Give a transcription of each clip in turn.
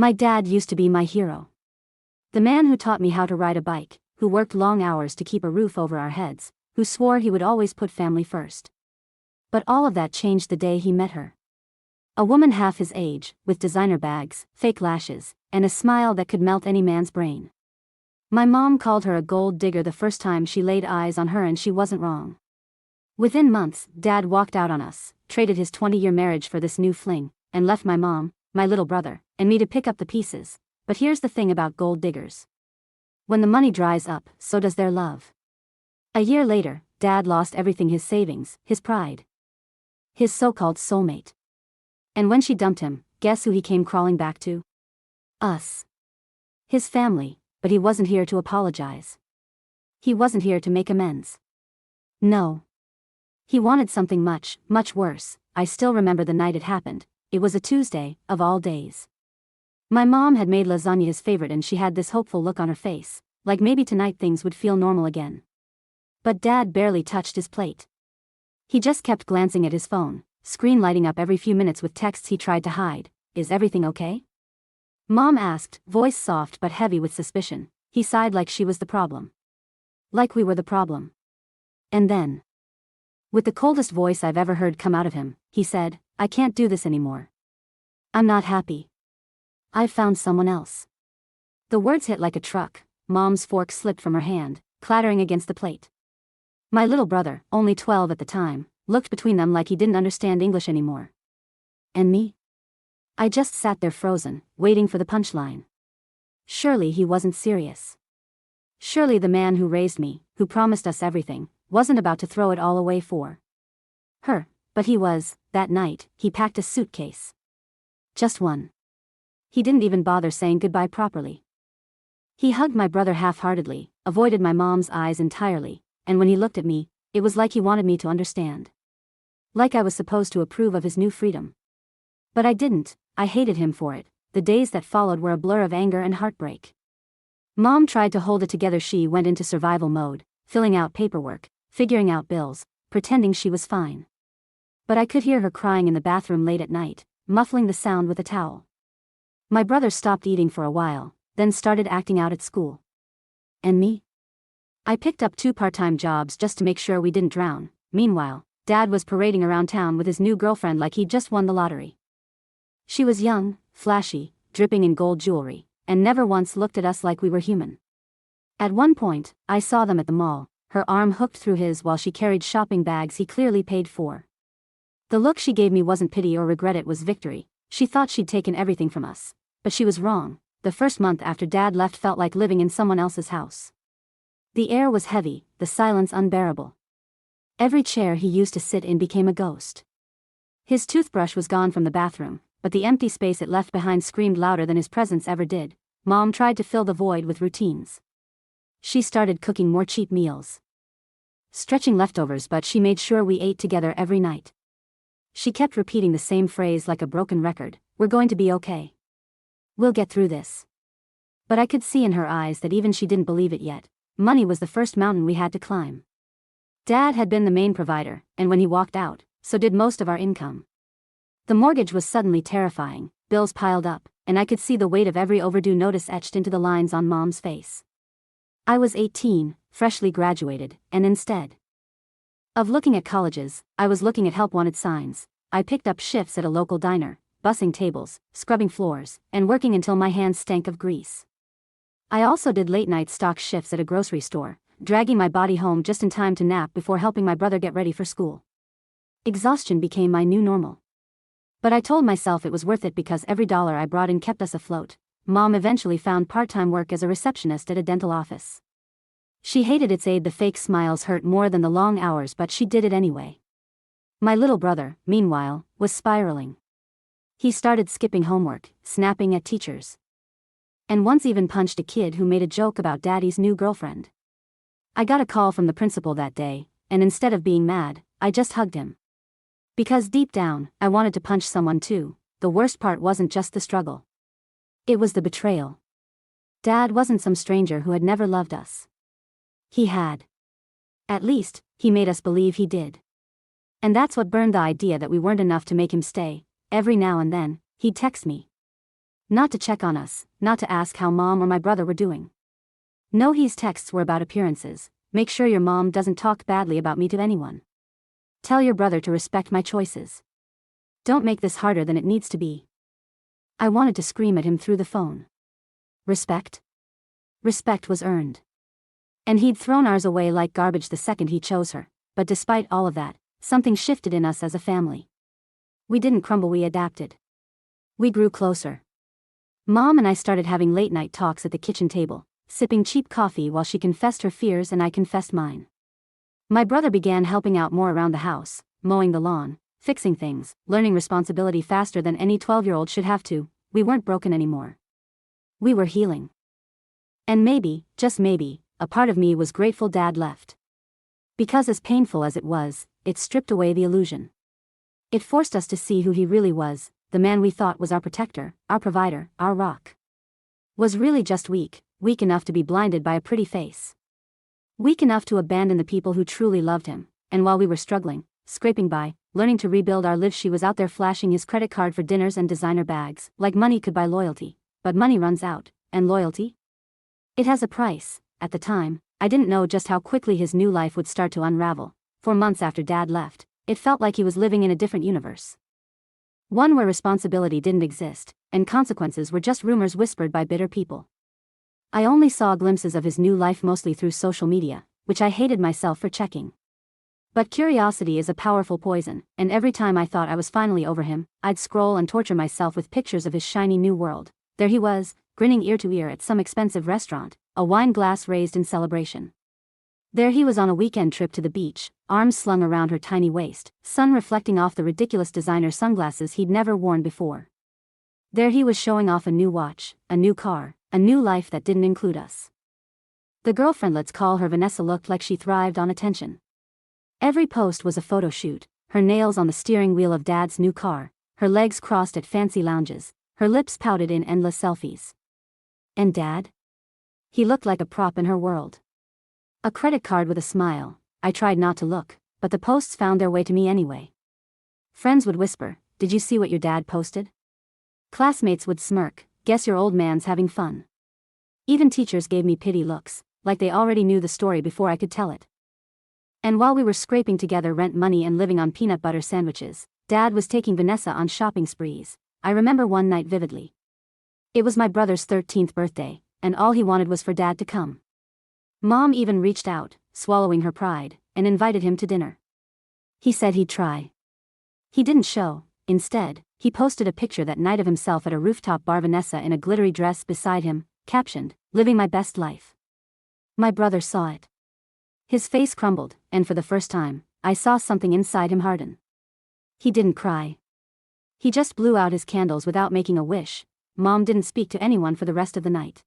My dad used to be my hero. The man who taught me how to ride a bike, who worked long hours to keep a roof over our heads, who swore he would always put family first. But all of that changed the day he met her. A woman half his age, with designer bags, fake lashes, and a smile that could melt any man's brain. My mom called her a gold digger the first time she laid eyes on her, and she wasn't wrong. Within months, Dad walked out on us, traded his 20-year marriage for this new fling, and left my mom, my little brother, and me to pick up the pieces. But here's the thing about gold diggers. When the money dries up, so does their love. A year later, Dad lost everything: his savings, his pride, his so-called soulmate. And when she dumped him, guess who he came crawling back to? Us. His family, but he wasn't here to apologize. He wasn't here to make amends. No. He wanted something much, much worse. I still remember the night it happened. It was a Tuesday, of all days. My mom had made lasagna his favorite, and she had this hopeful look on her face, like maybe tonight things would feel normal again. But Dad barely touched his plate. He just kept glancing at his phone, screen lighting up every few minutes with texts he tried to hide. Is everything okay? Mom asked, voice soft but heavy with suspicion. He sighed like she was the problem. Like we were the problem. And then, with the coldest voice I've ever heard come out of him, he said, I can't do this anymore. I'm not happy. I've found someone else. The words hit like a truck. Mom's fork slipped from her hand, clattering against the plate. My little brother, only 12 at the time, looked between them like he didn't understand English anymore. And me? I just sat there frozen, waiting for the punchline. Surely he wasn't serious. Surely the man who raised me, who promised us everything, wasn't about to throw it all away for her. But he was. That night, he packed a suitcase. Just one. He didn't even bother saying goodbye properly. He hugged my brother half-heartedly, avoided my mom's eyes entirely, and when he looked at me, it was like he wanted me to understand. Like I was supposed to approve of his new freedom. But I didn't. I hated him for it. The days that followed were a blur of anger and heartbreak. Mom tried to hold it together. She went into survival mode, filling out paperwork, figuring out bills, pretending she was fine. But I could hear her crying in the bathroom late at night, muffling the sound with a towel. My brother stopped eating for a while, then started acting out at school. And me? I picked up 2 part-time jobs just to make sure we didn't drown. Meanwhile, Dad was parading around town with his new girlfriend like he'd just won the lottery. She was young, flashy, dripping in gold jewelry, and never once looked at us like we were human. At one point, I saw them at the mall, her arm hooked through his while she carried shopping bags he clearly paid for. The look she gave me wasn't pity or regret, it was victory. She thought she'd taken everything from us. But she was wrong. The first month after Dad left felt like living in someone else's house. The air was heavy, the silence unbearable. Every chair he used to sit in became a ghost. His toothbrush was gone from the bathroom, but the empty space it left behind screamed louder than his presence ever did. Mom tried to fill the void with routines. She started cooking more cheap meals, stretching leftovers, but she made sure we ate together every night. She kept repeating the same phrase like a broken record, we're going to be okay. We'll get through this. But I could see in her eyes that even she didn't believe it yet. Money was the first mountain we had to climb. Dad had been the main provider, and when he walked out, so did most of our income. The mortgage was suddenly terrifying, bills piled up, and I could see the weight of every overdue notice etched into the lines on Mom's face. I was 18, freshly graduated, and instead of looking at colleges, I was looking at help-wanted signs. I picked up shifts at a local diner, bussing tables, scrubbing floors, and working until my hands stank of grease. I also did late-night stock shifts at a grocery store, dragging my body home just in time to nap before helping my brother get ready for school. Exhaustion became my new normal. But I told myself it was worth it because every dollar I brought in kept us afloat. Mom eventually found part-time work as a receptionist at a dental office. She hated its aid. The fake smiles hurt more than the long hours, but she did it anyway. My little brother, meanwhile, was spiraling. He started skipping homework, snapping at teachers, and once even punched a kid who made a joke about Daddy's new girlfriend. I got a call from the principal that day, and instead of being mad, I just hugged him. Because deep down, I wanted to punch someone too. The worst part wasn't just the struggle. It was the betrayal. Dad wasn't some stranger who had never loved us. He had. At least, he made us believe he did. And that's what burned the idea that we weren't enough to make him stay. Every now and then, he'd text me. Not to check on us, not to ask how mom or my brother were doing. No, his texts were about appearances. Make sure your mom doesn't talk badly about me to anyone. Tell your brother to respect my choices. Don't make this harder than it needs to be. I wanted to scream at him through the phone. Respect? Respect was earned. And he'd thrown ours away like garbage the second he chose her, but despite all of that, something shifted in us as a family. We didn't crumble, we adapted. We grew closer. Mom and I started having late-night talks at the kitchen table, sipping cheap coffee while she confessed her fears and I confessed mine. My brother began helping out more around the house, mowing the lawn, fixing things, learning responsibility faster than any 12-year-old should have to. We weren't broken anymore. We were healing. And maybe, just maybe, a part of me was grateful Dad left. Because as painful as it was, it stripped away the illusion. It forced us to see who he really was. The man we thought was our protector, our provider, our rock, was really just weak enough to be blinded by a pretty face. Weak enough to abandon the people who truly loved him, and while we were struggling, scraping by, learning to rebuild our lives, she was out there flashing his credit card for dinners and designer bags, like money could buy loyalty. But money runs out, and loyalty? It has a price. At the time, I didn't know just how quickly his new life would start to unravel. 4 months after Dad left, it felt like he was living in a different universe. One where responsibility didn't exist, and consequences were just rumors whispered by bitter people. I only saw glimpses of his new life mostly through social media, which I hated myself for checking. But curiosity is a powerful poison, and every time I thought I was finally over him, I'd scroll and torture myself with pictures of his shiny new world. There he was, grinning ear to ear at some expensive restaurant, a wine glass raised in celebration. There he was on a weekend trip to the beach, arms slung around her tiny waist, sun reflecting off the ridiculous designer sunglasses he'd never worn before. There he was showing off a new watch, a new car, a new life that didn't include us. The girlfriend, let's call her Vanessa, looked like she thrived on attention. Every post was a photo shoot, her nails on the steering wheel of Dad's new car, her legs crossed at fancy lounges, her lips pouted in endless selfies. And Dad? He looked like a prop in her world. A credit card with a smile. I tried not to look, but the posts found their way to me anyway. Friends would whisper, "Did you see what your dad posted?" Classmates would smirk, "Guess your old man's having fun." Even teachers gave me pity looks, like they already knew the story before I could tell it. And while we were scraping together rent money and living on peanut butter sandwiches, Dad was taking Vanessa on shopping sprees. I remember one night vividly. It was my brother's 13th birthday, and all he wanted was for Dad to come. Mom even reached out, swallowing her pride, and invited him to dinner. He said he'd try. He didn't show. Instead, he posted a picture that night of himself at a rooftop bar, Vanessa in a glittery dress beside him, captioned, "Living my best life." My brother saw it. His face crumbled, and for the first time, I saw something inside him harden. He didn't cry. He just blew out his candles without making a wish. Mom didn't speak to anyone for the rest of the night.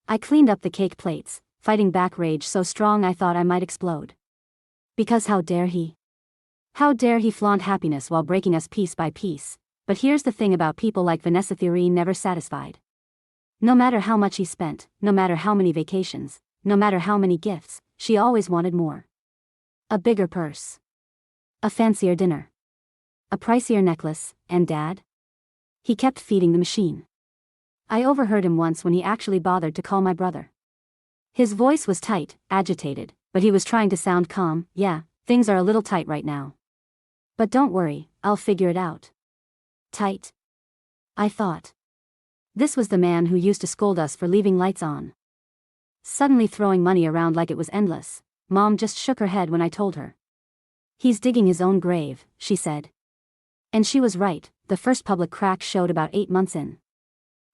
I cleaned up the cake plates, fighting back rage so strong I thought I might explode. Because how dare he? How dare he flaunt happiness while breaking us piece by piece? But here's the thing about people like Vanessa: theory never satisfied. No matter how much he spent, no matter how many vacations, no matter how many gifts, she always wanted more. A bigger purse. A fancier dinner. A pricier necklace, and Dad? He kept feeding the machine. I overheard him once when he actually bothered to call my brother. His voice was tight, agitated, but he was trying to sound calm. "Yeah, things are a little tight right now. But don't worry, I'll figure it out." Tight? I thought. This was the man who used to scold us for leaving lights on. Suddenly throwing money around like it was endless. Mom just shook her head when I told her. "He's digging his own grave," she said. And she was right. The first public crack showed about 8 months in.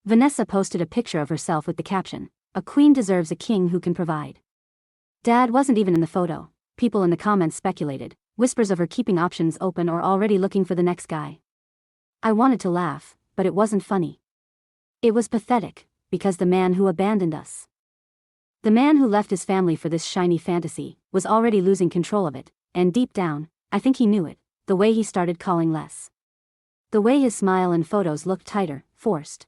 Vanessa posted a picture of herself with the caption, "A queen deserves a king who can provide." Dad wasn't even in the photo. People in the comments speculated, whispers of her keeping options open or already looking for the next guy. I wanted to laugh, but it wasn't funny. It was pathetic, because the man who abandoned us, the man who left his family for this shiny fantasy, was already losing control of it, and deep down, I think he knew it, the way he started calling less. The way his smile in photos looked tighter, forced.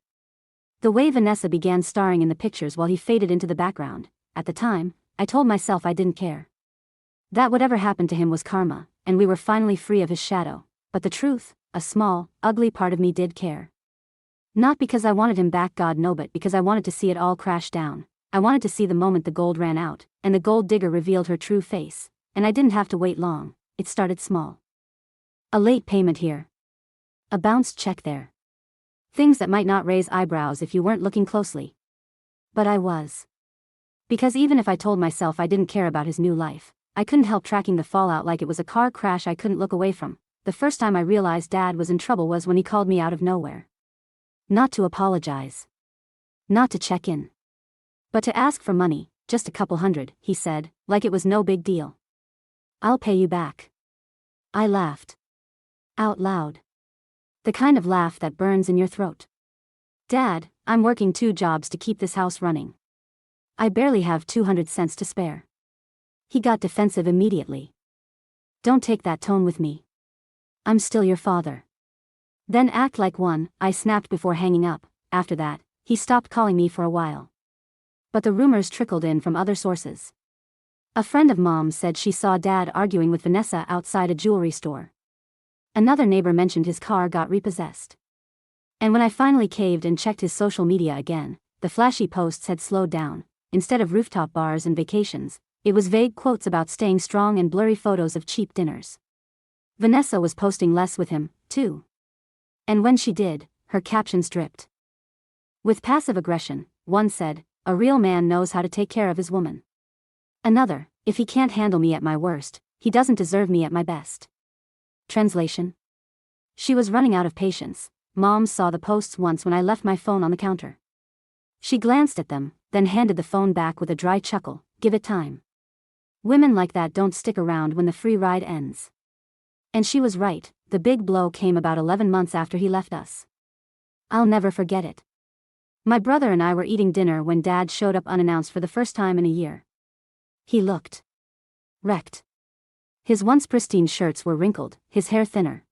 The way Vanessa began starring in the pictures while he faded into the background. At the time, I told myself I didn't care. That whatever happened to him was karma, and we were finally free of his shadow. But the truth, a small, ugly part of me did care. Not because I wanted him back, God no, but because I wanted to see it all crash down. I wanted to see the moment the gold ran out, and the gold digger revealed her true face, and I didn't have to wait long. It started small. A late payment here. A bounced check there. Things that might not raise eyebrows if you weren't looking closely. But I was. Because even if I told myself I didn't care about his new life, I couldn't help tracking the fallout like it was a car crash I couldn't look away from. The first time I realized Dad was in trouble was when he called me out of nowhere. Not to apologize. Not to check in. But to ask for money, just a couple hundred, he said, like it was no big deal. I'll pay you back. I laughed. Out loud. The kind of laugh that burns in your throat. Dad, I'm working 2 jobs to keep this house running. I barely have 200 cents to spare. He got defensive immediately. Don't take that tone with me. I'm still your father. Then act like one, I snapped before hanging up. After that, he stopped calling me for a while. But the rumors trickled in from other sources. A friend of Mom's said she saw Dad arguing with Vanessa outside a jewelry store. Another neighbor mentioned his car got repossessed. And when I finally caved and checked his social media again, the flashy posts had slowed down. Instead of rooftop bars and vacations, it was vague quotes about staying strong and blurry photos of cheap dinners. Vanessa was posting less with him, too. And when she did, her captions dripped with passive aggression. One said, "A real man knows how to take care of his woman." Another, "If he can't handle me at my worst, he doesn't deserve me at my best." Translation? She was running out of patience. Mom saw the posts once when I left my phone on the counter. She glanced at them, then handed the phone back with a dry chuckle. Give it time. Women like that don't stick around when the free ride ends. And she was right. The big blow came about 11 months after he left us. I'll never forget it. My brother and I were eating dinner when Dad showed up unannounced for the first time in a year. He looked wrecked. His once pristine shirts were wrinkled, his hair thinner.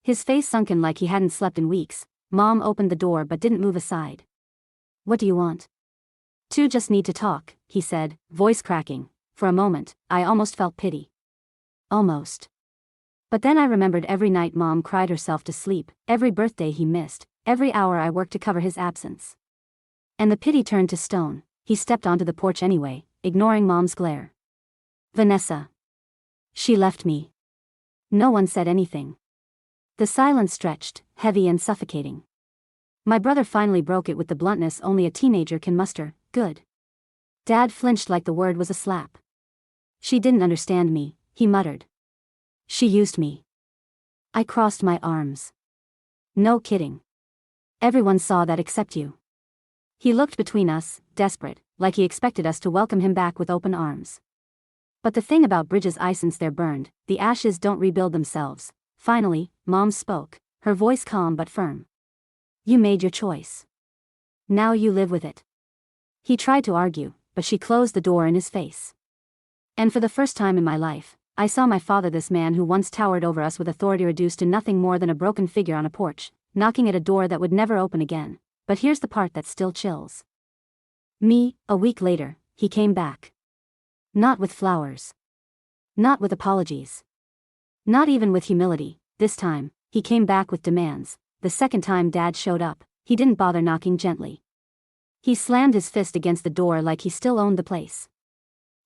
His face sunken like he hadn't slept in weeks. Mom opened the door but didn't move aside. "What do you want?" "Two just need to talk," he said, voice cracking. For a moment, I almost felt pity. Almost. But then I remembered every night Mom cried herself to sleep, every birthday he missed, every hour I worked to cover his absence. And the pity turned to stone. He stepped onto the porch anyway, ignoring Mom's glare. "Vanessa." She left me. No one said anything. The silence stretched, heavy and suffocating. My brother finally broke it with the bluntness only a teenager can muster. "Good." Dad flinched like the word was a slap. "She didn't understand me," he muttered. "She used me." I crossed my arms. "No kidding. Everyone saw that except you." He looked between us, desperate, like he expected us to welcome him back with open arms. But the thing about bridges since they're burned, the ashes don't rebuild themselves. Finally, Mom spoke, her voice calm but firm. "You made your choice. Now you live with it." He tried to argue, but she closed the door in his face. And for the first time in my life, I saw my father, this man who once towered over us with authority reduced to nothing more than a broken figure on a porch, knocking at a door that would never open again. But here's the part that still chills me. A week later, he came back. Not with flowers. Not with apologies. Not even with humility. This time, he came back with demands. The second time Dad showed up, he didn't bother knocking gently. He slammed his fist against the door like he still owned the place.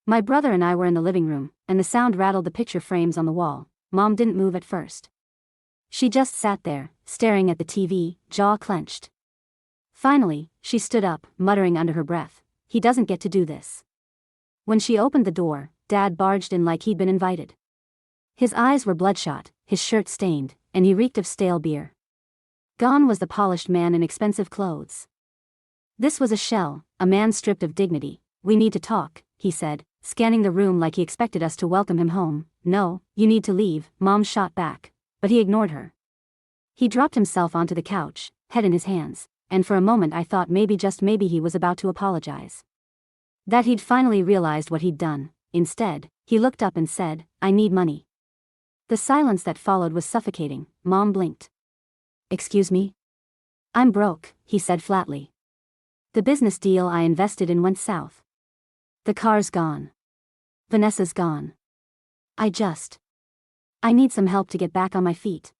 My brother and I were in the living room, and the sound rattled the picture frames on the wall. Mom didn't move at first. She just sat there, staring at the TV, jaw clenched. Finally, she stood up, muttering under her breath, "He doesn't get to do this." When she opened the door, Dad barged in like he'd been invited. His eyes were bloodshot, his shirt stained, and he reeked of stale beer. Gone was the polished man in expensive clothes. This was a shell, a man stripped of dignity. "We need to talk," he said, scanning the room like he expected us to welcome him home. "No, you need to leave," Mom shot back, but he ignored her. He dropped himself onto the couch, head in his hands, and for a moment I thought maybe, just maybe, he was about to apologize. That he'd finally realized what he'd done. Instead, he looked up and said, "I need money." The silence that followed was suffocating. Mom blinked. "Excuse me?" "I'm broke," he said flatly. "The business deal I invested in went south. The car's gone. Vanessa's gone. I need some help to get back on my feet."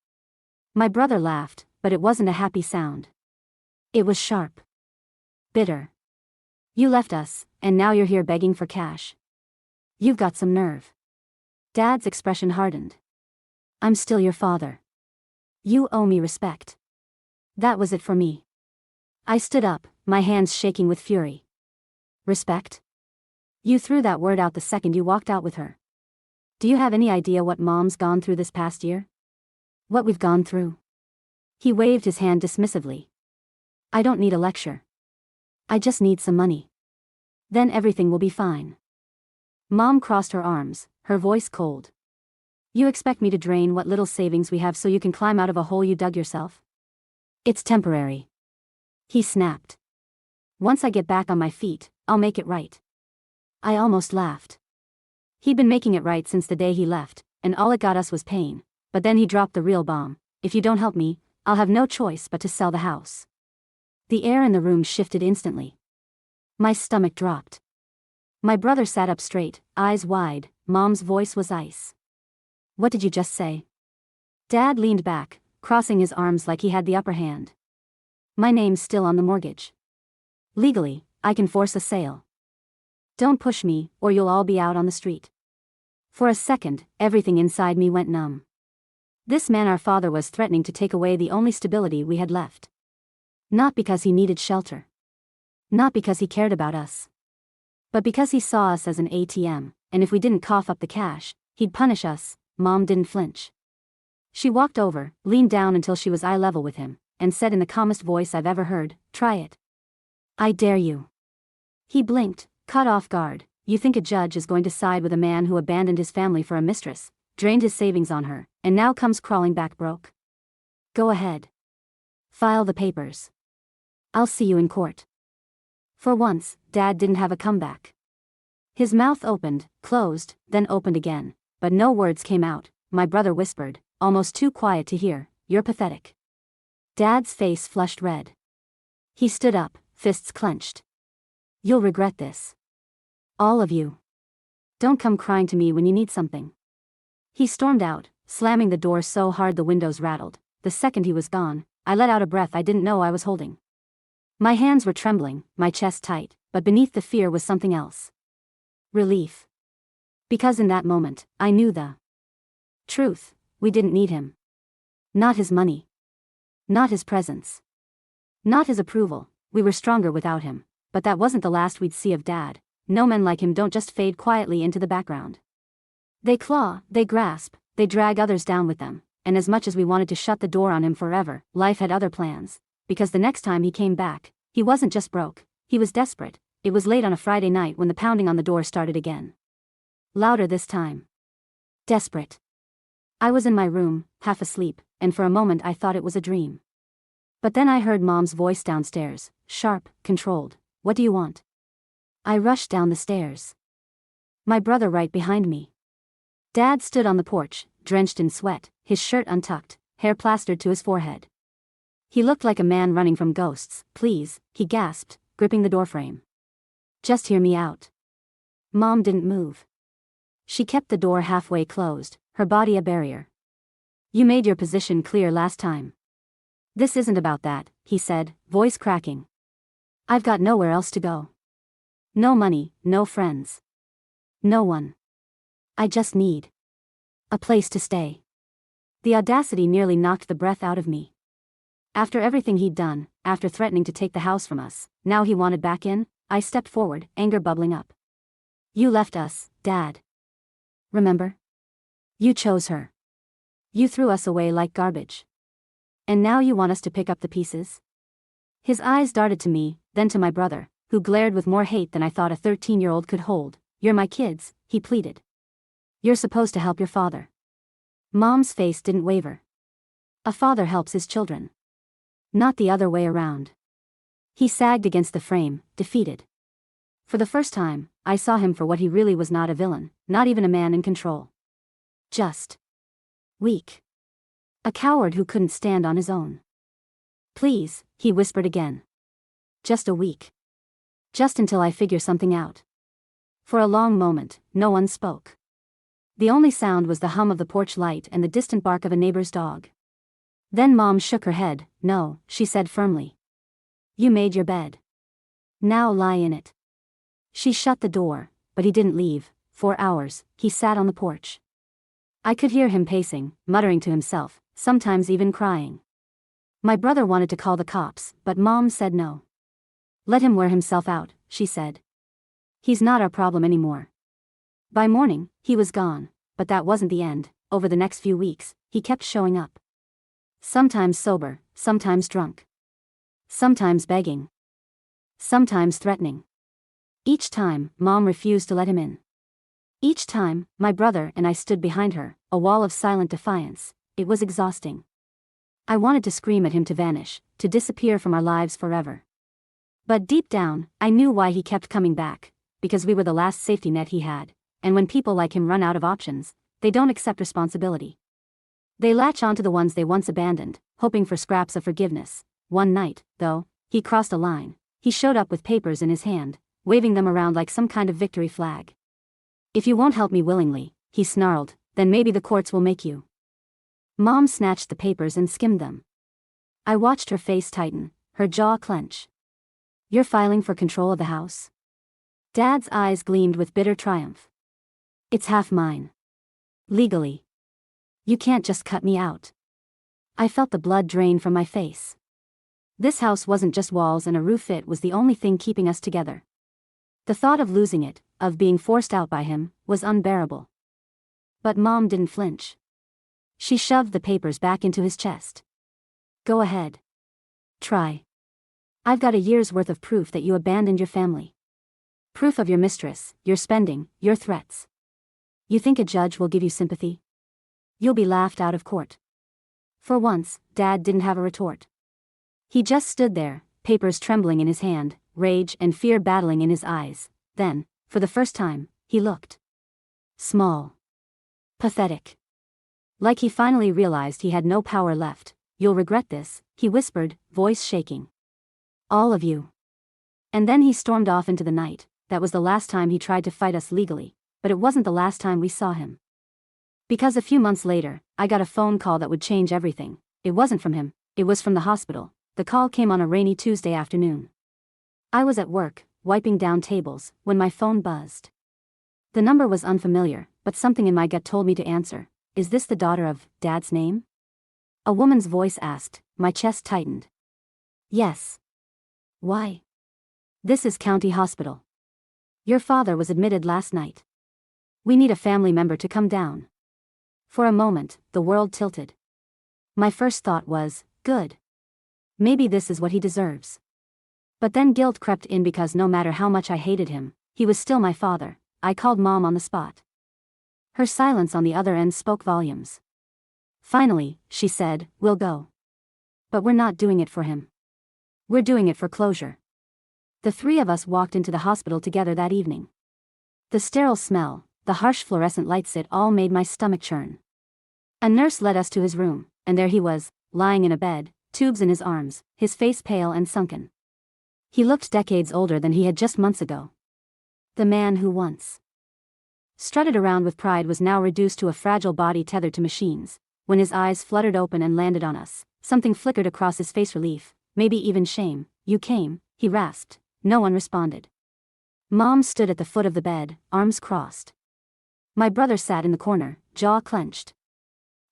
My brother laughed, but it wasn't a happy sound. It was sharp. Bitter. You left us, and now you're here begging for cash. You've got some nerve. Dad's expression hardened. I'm still your father. You owe me respect. That was it for me. I stood up, my hands shaking with fury. Respect? You threw that word out the second you walked out with her. Do you have any idea what Mom's gone through this past year? What we've gone through? He waved his hand dismissively. I don't need a lecture. I just need some money. Then everything will be fine. Mom crossed her arms, her voice cold. You expect me to drain what little savings we have so you can climb out of a hole you dug yourself? It's temporary. He snapped. Once I get back on my feet, I'll make it right. I almost laughed. He'd been making it right since the day he left, and all it got us was pain, but then he dropped the real bomb. If you don't help me, I'll have no choice but to sell the house. The air in the room shifted instantly. My stomach dropped. My brother sat up straight, eyes wide. Mom's voice was ice. What did you just say? Dad leaned back, crossing his arms like he had the upper hand. My name's still on the mortgage. Legally, I can force a sale. Don't push me, or you'll all be out on the street. For a second, everything inside me went numb. This man our father was threatening to take away the only stability we had left. Not because he needed shelter. Not because he cared about us. But because he saw us as an ATM, and if we didn't cough up the cash, he'd punish us. Mom didn't flinch. She walked over, leaned down until she was eye level with him, and said in the calmest voice I've ever heard, "Try it. I dare you." He blinked, caught off guard. You think a judge is going to side with a man who abandoned his family for a mistress, drained his savings on her, and now comes crawling back broke? Go ahead. File the papers. I'll see you in court. For once, Dad didn't have a comeback. His mouth opened, closed, then opened again, but no words came out. My brother whispered, almost too quiet to hear, "You're pathetic." Dad's face flushed red. He stood up, fists clenched. You'll regret this. All of you. Don't come crying to me when you need something. He stormed out, slamming the door so hard the windows rattled. The second he was gone, I let out a breath I didn't know I was holding. My hands were trembling, my chest tight, but beneath the fear was something else. Relief. Because in that moment, I knew the truth. We didn't need him. Not his money. Not his presence. Not his approval. We were stronger without him. But that wasn't the last we'd see of Dad. No men like him don't just fade quietly into the background. They claw, they grasp, they drag others down with them, and as much as we wanted to shut the door on him forever, life had other plans. Because the next time he came back, he wasn't just broke, he was desperate. It was late on a Friday night when the pounding on the door started again. Louder this time. Desperate. I was in my room, half asleep, and for a moment I thought it was a dream. But then I heard Mom's voice downstairs, sharp, controlled. What do you want? I rushed down the stairs. My brother right behind me. Dad stood on the porch, drenched in sweat, his shirt untucked, hair plastered to his forehead. He looked like a man running from ghosts. Please, he gasped, gripping the doorframe. Just hear me out. Mom didn't move. She kept the door halfway closed, her body a barrier. You made your position clear last time. This isn't about that, he said, voice cracking. I've got nowhere else to go. No money, no friends. No one. I just need a place to stay. The audacity nearly knocked the breath out of me. After everything he'd done, after threatening to take the house from us, now he wanted back in. I stepped forward, anger bubbling up. You left us, Dad. Remember? You chose her. You threw us away like garbage. And now you want us to pick up the pieces? His eyes darted to me, then to my brother, who glared with more hate than I thought a 13-year-old could hold. You're my kids, he pleaded. You're supposed to help your father. Mom's face didn't waver. A father helps his children. Not the other way around. He sagged against the frame, defeated. For the first time, I saw him for what he really was, not a villain, not even a man in control. Just weak. A coward who couldn't stand on his own. Please, he whispered again. Just a week. Just until I figure something out. For a long moment, no one spoke. The only sound was the hum of the porch light and the distant bark of a neighbor's dog. Then Mom shook her head. No, she said firmly. You made your bed. Now lie in it. She shut the door, but he didn't leave. For hours, he sat on the porch. I could hear him pacing, muttering to himself, sometimes even crying. My brother wanted to call the cops, but Mom said no. Let him wear himself out, she said. He's not our problem anymore. By morning, he was gone, but that wasn't the end. Over the next few weeks, he kept showing up. Sometimes sober, sometimes drunk. Sometimes begging. Sometimes threatening. Each time, Mom refused to let him in. Each time, my brother and I stood behind her, a wall of silent defiance. It was exhausting. I wanted to scream at him to vanish, to disappear from our lives forever. But deep down, I knew why he kept coming back, because we were the last safety net he had, and when people like him run out of options, they don't accept responsibility. They latch onto the ones they once abandoned, hoping for scraps of forgiveness. One night, though, he crossed a line. He showed up with papers in his hand, waving them around like some kind of victory flag. If you won't help me willingly, he snarled, then maybe the courts will make you. Mom snatched the papers and skimmed them. I watched her face tighten, her jaw clench. You're filing for control of the house? Dad's eyes gleamed with bitter triumph. It's half mine. Legally. You can't just cut me out. I felt the blood drain from my face. This house wasn't just walls and a roof, it was the only thing keeping us together. The thought of losing it, of being forced out by him, was unbearable. But Mom didn't flinch. She shoved the papers back into his chest. Go ahead. Try. I've got a year's worth of proof that you abandoned your family. Proof of your mistress, your spending, your threats. You think a judge will give you sympathy? You'll be laughed out of court. For once, Dad didn't have a retort. He just stood there, papers trembling in his hand, rage and fear battling in his eyes. Then, for the first time, he looked small. Pathetic. Like he finally realized he had no power left. You'll regret this, he whispered, voice shaking. All of you. And then he stormed off into the night. That was the last time he tried to fight us legally, but it wasn't the last time we saw him. Because a few months later, I got a phone call that would change everything. It wasn't from him, it was from the hospital. The call came on a rainy Tuesday afternoon. I was at work, wiping down tables, when my phone buzzed. The number was unfamiliar, but something in my gut told me to answer. Is this the daughter of Dad's name? A woman's voice asked. My chest tightened. Yes. Why? This is County Hospital. Your father was admitted last night. We need a family member to come down. For a moment, the world tilted. My first thought was, good. Maybe this is what he deserves. But then guilt crept in because no matter how much I hated him, he was still my father. I called Mom on the spot. Her silence on the other end spoke volumes. Finally, she said, we'll go. But we're not doing it for him. We're doing it for closure. The three of us walked into the hospital together that evening. The sterile smell, the harsh fluorescent lights, it all made my stomach churn. A nurse led us to his room, and there he was, lying in a bed, tubes in his arms, his face pale and sunken. He looked decades older than he had just months ago. The man who once strutted around with pride was now reduced to a fragile body tethered to machines. When his eyes fluttered open and landed on us, something flickered across his face, relief, maybe even shame. You came, he rasped. No one responded. Mom stood at the foot of the bed, arms crossed. My brother sat in the corner, jaw clenched.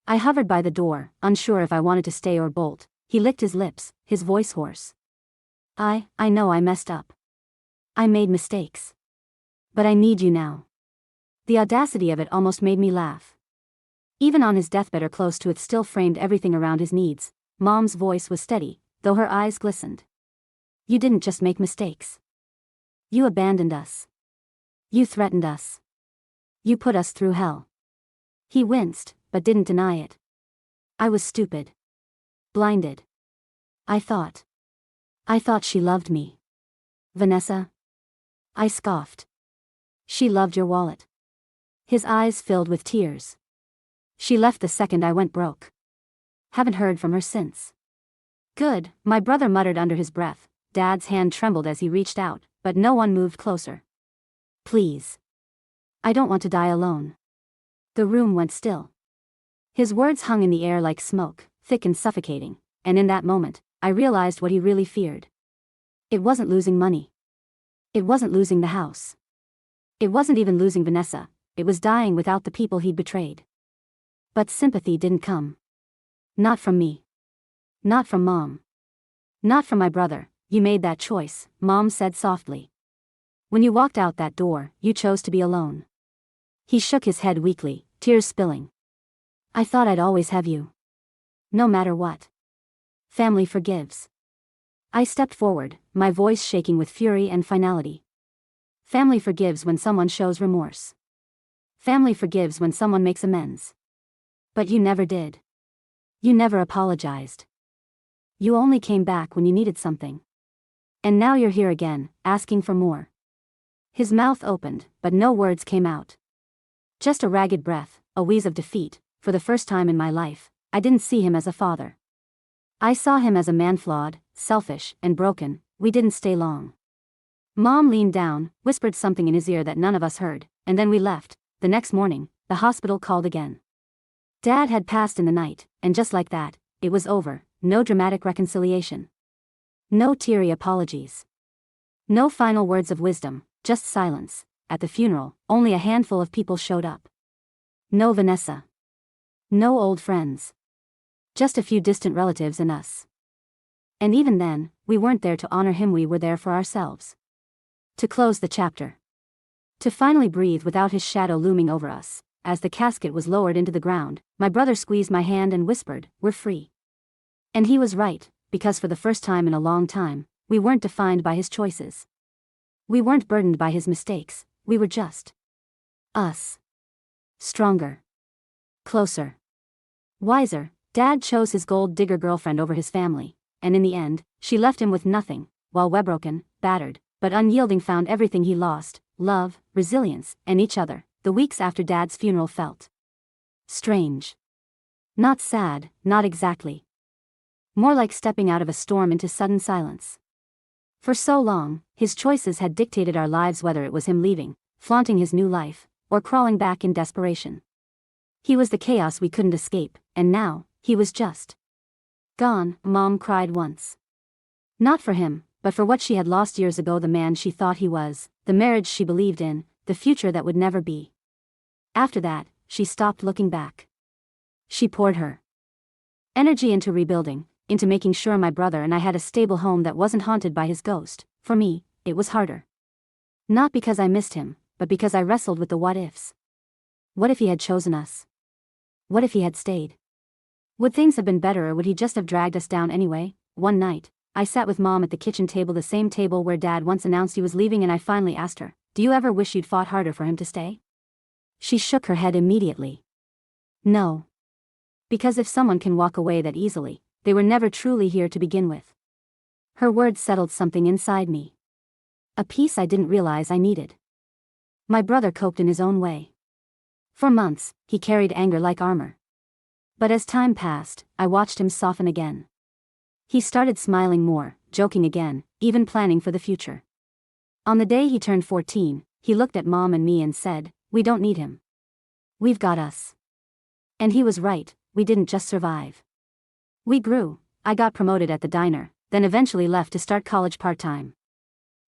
I hovered by the door, unsure if I wanted to stay or bolt. He licked his lips, his voice hoarse. I know I messed up. I made mistakes. But I need you now. The audacity of it almost made me laugh. Even on his deathbed or close to it still framed everything around his needs. Mom's voice was steady, though her eyes glistened. You didn't just make mistakes. You abandoned us. You threatened us. You put us through hell. He winced, but didn't deny it. I was stupid. Blinded. I thought she loved me. Vanessa? I scoffed. She loved your wallet. His eyes filled with tears. She left the second I went broke. Haven't heard from her since. Good, my brother muttered under his breath. Dad's hand trembled as he reached out, but no one moved closer. Please. I don't want to die alone. The room went still. His words hung in the air like smoke, thick and suffocating, and in that moment, I realized what he really feared. It wasn't losing money. It wasn't losing the house. It wasn't even losing Vanessa, it was dying without the people he'd betrayed. But sympathy didn't come. Not from me. Not from Mom. Not from my brother. You made that choice, Mom said softly. When you walked out that door, you chose to be alone. He shook his head weakly, tears spilling. I thought I'd always have you. No matter what. Family forgives. I stepped forward, my voice shaking with fury and finality. Family forgives when someone shows remorse. Family forgives when someone makes amends. But you never did. You never apologized. You only came back when you needed something. And now you're here again, asking for more. His mouth opened, but no words came out. Just a ragged breath, a wheeze of defeat. For the first time in my life, I didn't see him as a father. I saw him as a man flawed, selfish, and broken. We didn't stay long. Mom leaned down, whispered something in his ear that none of us heard, and then we left. The next morning, the hospital called again. Dad had passed in the night, and just like that, it was over. No dramatic reconciliation. No teary apologies. No final words of wisdom, just silence. At the funeral, only a handful of people showed up. No Vanessa. No old friends. Just a few distant relatives and us. And even then, we weren't there to honor him, we were there for ourselves. To close the chapter. To finally breathe without his shadow looming over us. As the casket was lowered into the ground, my brother squeezed my hand and whispered, "We're free." And he was right, because for the first time in a long time, we weren't defined by his choices. We weren't burdened by his mistakes, we were just us. Stronger. Closer. Wiser. Dad chose his gold digger girlfriend over his family, and in the end, she left him with nothing, while Webroken, battered, but unyielding, found everything he lost: love, resilience, and each other. The weeks after Dad's funeral felt strange. Not sad, not exactly. More like stepping out of a storm into sudden silence. For so long, his choices had dictated our lives, whether it was him leaving, flaunting his new life, or crawling back in desperation. He was the chaos we couldn't escape, and now, he was just gone. Mom cried once. Not for him, but for what she had lost years ago: the man she thought he was, the marriage she believed in, the future that would never be. After that, she stopped looking back. She poured her energy into rebuilding, into making sure my brother and I had a stable home that wasn't haunted by his ghost. For me, it was harder. Not because I missed him, but because I wrestled with the what-ifs. What if he had chosen us? What if he had stayed? Would things have been better, or would he just have dragged us down anyway? One night, I sat with Mom at the kitchen table, the same table where Dad once announced he was leaving, and I finally asked her, "Do you ever wish you'd fought harder for him to stay?" She shook her head immediately. No. Because if someone can walk away that easily, they were never truly here to begin with. Her words settled something inside me. A peace I didn't realize I needed. My brother coped in his own way. For months, he carried anger like armor. But as time passed, I watched him soften again. He started smiling more, joking again, even planning for the future. On the day he turned 14, he looked at Mom and me and said, "We don't need him. We've got us." And he was right, we didn't just survive. We grew. I got promoted at the diner, then eventually left to start college part-time.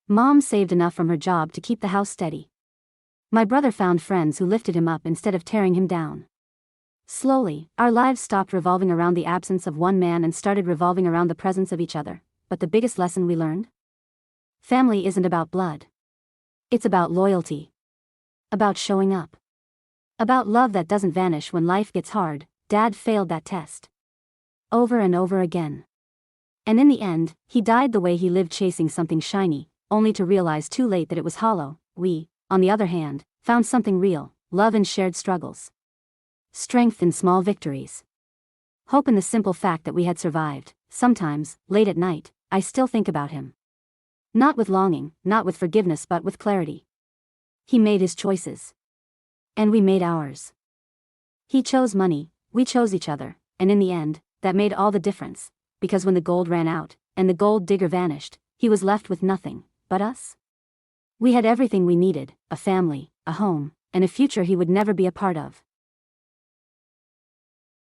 Mom saved enough from her job to keep the house steady. My brother found friends who lifted him up instead of tearing him down. Slowly, our lives stopped revolving around the absence of one man and started revolving around the presence of each other. But the biggest lesson we learned? Family isn't about blood. It's about loyalty. About showing up. About love that doesn't vanish when life gets hard. Dad failed that test. Over and over again. And in the end, he died the way he lived, chasing something shiny, only to realize too late that it was hollow. We, on the other hand, found something real: love in shared struggles. Strength in small victories. Hope in the simple fact that we had survived. Sometimes, late at night, I still think about him. Not with longing, not with forgiveness, but with clarity. He made his choices. And we made ours. He chose money, we chose each other, and in the end, that made all the difference, because when the gold ran out, and the gold digger vanished, he was left with nothing but us. We had everything we needed: a family, a home, and a future he would never be a part of.